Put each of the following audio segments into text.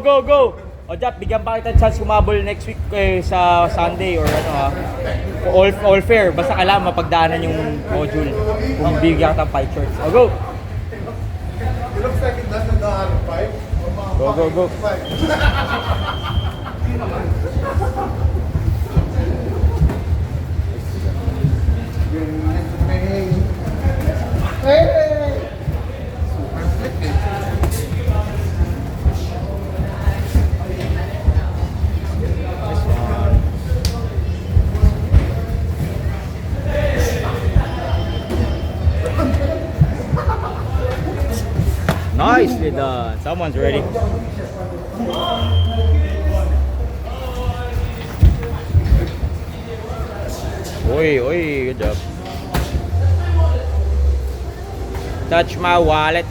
go, go! O Jap, bigyan pa kita chance kumabol next week sa Sunday or ano ha. All fair, basta kailangan mapagdaanan yung module. Kung bigyan kita ng 5 shorts. O go! It looks like it doesn't know how to fight. Go, go, go. Nicely done. Someone's ready. Oi, oi, good job. Touch my wallet.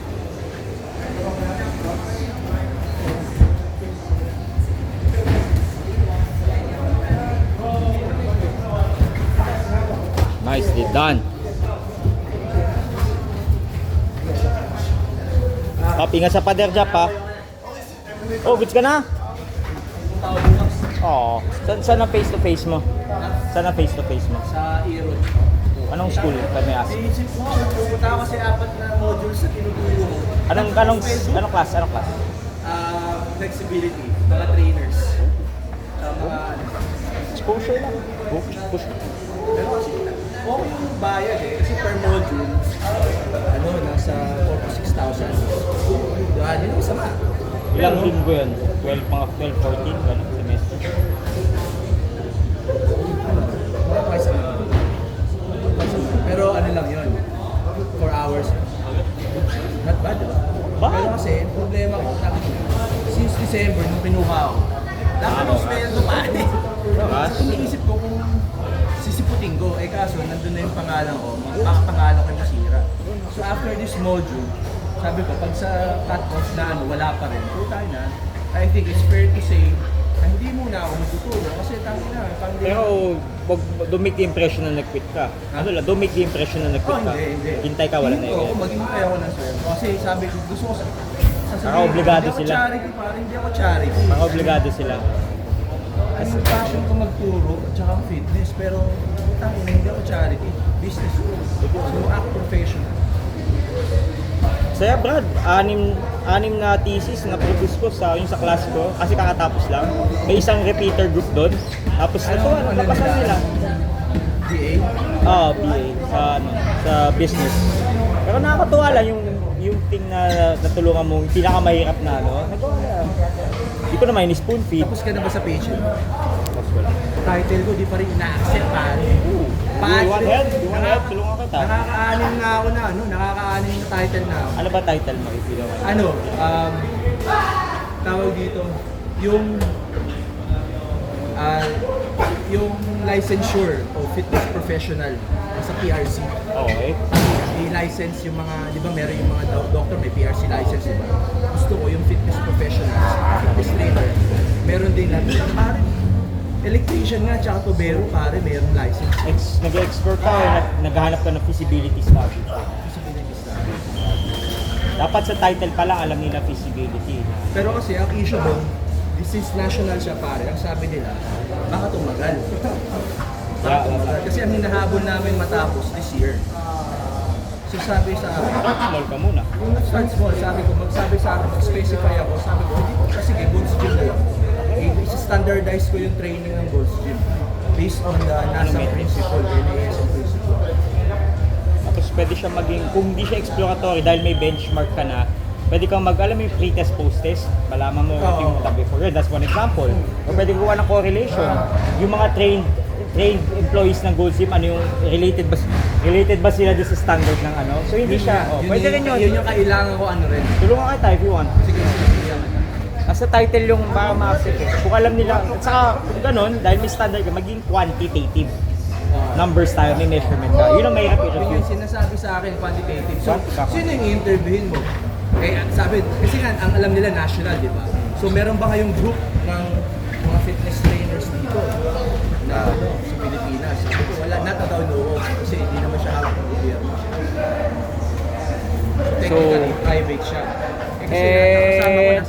Nicely done. Ingat sa pader, Jap, ha? Oh, goods ka na? Oo. Saan ang face-to-face mo? Saan ang face-to-face mo? Sa Iron. Anong school kami ask? Iisip mo, pupunta ako kasi 4 na modules sa tinuturo ko. Anong class? Anong class? Flexibility, mga trainers. Mga Exposure lang. Push. pero kasi, okay yung bayad eh. Kasi per module, nasa 4,000 to 6,000. Hindi naman sama. Ilang linggo yun? 12, 14, gano'n, semester. Pero ano lang yun, 4 hours. Not bad, diba? Pero kasi, problema ko, since December, nung pinuha ako, dapat yung sweldo pa eh. So, iniisip ko kung sisiputin ko, kaso nandun na yung pangalan ko, pangalan ko yung masira. So after this module, sabi ko, pag sa cut-off na wala pa rin, tayo na, I think it's fair to say, na hindi muna ako magtuturo kasi tangi na. Pero, don't make the impression na nag-quit ka. Ano lang, don't make the impression na nag-quit ka. Hindi. Hintay ka, wala na Oo, yun. maghintay ako ng sweldo. Kasi sabi ko, gusto ko Obligado hindi sila. ako charity, parang hindi ako charity. Mga obligado sila. Ano yung passion ko magturo at saka fitness, pero tangi na hindi ako charity. Business. So ako professional. Saya Brad, anim na thesis na produce ko yung sa class ko kasi kakatapos lang. May isang repeater group doon. Tapos napasan nila. DA? BA sa business. Pero nakakatuwa lang yung thing na natulungan mo, yung pinakamahirap na nagawa na. Hindi ko naman spoon feed. Tapos ka na ba sa page? Tapos wala. Title ko, di pa rin ina-accept pare. You want help? Tulungan kita. Nakaka-anim na ako na, nakaka-anim na title na ako. Ano ba title mo? If you don't mind? Tawag dito, yung licensure o fitness professional sa PRC. Okay. I-license yung mga, di ba meron yung mga doctor, may PRC license, di ba? Gusto ko yung fitness professionals, fitness trainer, meron din natin. Pare, electrician nga, tsaka tubero, pare, meron license. Nag-explore ka o naghahanap ka ng feasibility study? Feasibility study. Dapat sa title pa lang alam nila feasibility. Pero kasi ang issue doon, this is national siya pare, ang sabi nila, baka tumagal. Baka tumagal. Kasi ang hinahabol namin matapos this year. So sabi sa akin, Start small ka muna. start small, sabi ko, magsabi sa akin, mag-specify ako, sabi ko, hindi ko kasi Gold's Gym na lang. Isa-standardize ko yung training ng Gold's Gym based on the NASA principle, NAS principle. Tapos pwede siya maging, kung hindi siya exploratory dahil may benchmark ka na, pwede kang alam mo yung pre-test, post-test, malaman mo yung before yun, that's one example. O pwede gawa ng correlation, yung mga trained employees ng Gold's Gym, ano yung related ba sila doon sa standard ng ano? So hindi siya, pwede rin yun. Yun yung kailangan ko rin. Tulungan kita if you want. Sige. Nasa title yung para ma-accept eh. Kung alam nila, at saka kung ganun, dahil may standard ka, maging quantitative. Numbers tayo, may measurement ka. Yun ang mahirap Yun i-review. yung sinasabi sa akin, quantitative. So, sino yung interviewin mo? Sabi, kasi nga, ang alam nila national, di ba? So, meron ba kayong group ng mga fitness trainers dito na sa Pilipinas? Sabi ko, wala, natataw loob kasi hindi naman siya hawak ng gobyerno. So, technically, private siya. Kasi kasama ko na